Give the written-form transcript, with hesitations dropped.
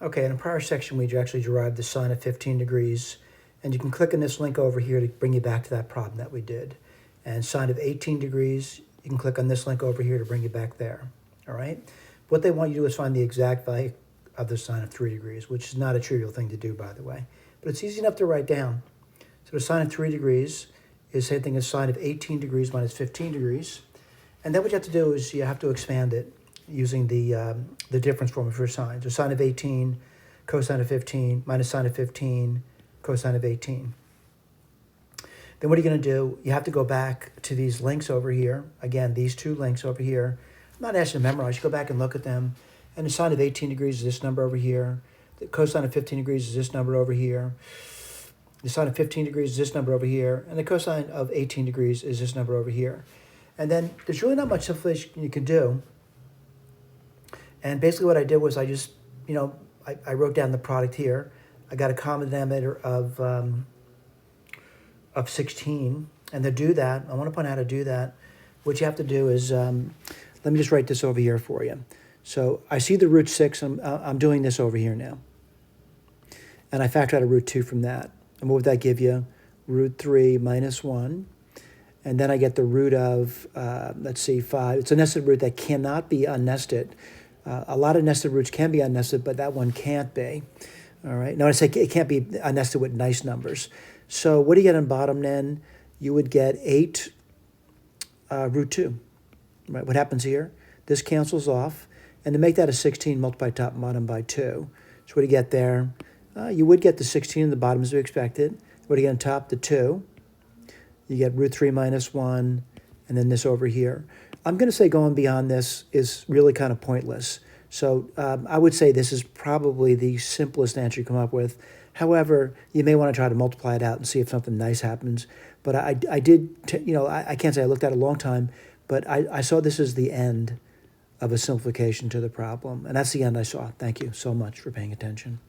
Okay, in a prior section, we actually derived the sine of 15 degrees, and you can click on this link over here to bring you back to that problem that we did. And sine of 18 degrees, you can click on this link over here to bring you back there, all right? What they want you to do is find the exact value of the sine of 3 degrees, which is not a trivial thing to do, by the way. But it's easy enough to write down. So the sine of 3 degrees is the same thing as sine of 18 degrees minus 15 degrees. And then what you have to do is you have to expand it using the difference formula for sine. So sine of 18, cosine of 15, minus sine of 15, cosine of 18. Then what are you going to do? You have to go back to these links over here. Again, these two links over here. I'm not asking you to memorize. You go back and look at them. And the sine of 18 degrees is this number over here. The cosine of 15 degrees is this number over here. The sine of 15 degrees is this number over here. And the cosine of 18 degrees is this number over here. And then there's really not much simplification you can do. And basically what I did was I just, I wrote down the product here. I got a common denominator of 16. And to do that, I want to point out how to do that. What you have to do is, let me just write this over here for you. So I see the root 6. I'm doing this over here now. And I factor out a root 2 from that. And what would that give you? Root 3 minus 1. And then I get the root of, 5. It's a nested root that cannot be unnested. A lot of nested roots can be unnested, but that one can't be. All right. Now I say it can't be unnested with nice numbers. So what do you get on bottom then? You would get 8 root 2. Right. What happens here? This cancels off. And to make that a 16, multiply top and bottom by 2. So what do you get there? You would get the 16 in the bottom as we expected. What do you get on top? The 2. You get root 3 minus 1, and then this over here. I'm going to say going beyond this is really kind of pointless. So I would say this is probably the simplest answer you come up with. However, you may want to try to multiply it out and see if something nice happens. But I did, I can't say I looked at it a long time, but I saw this as the end of a simplification to the problem. And that's the end I saw. Thank you so much for paying attention.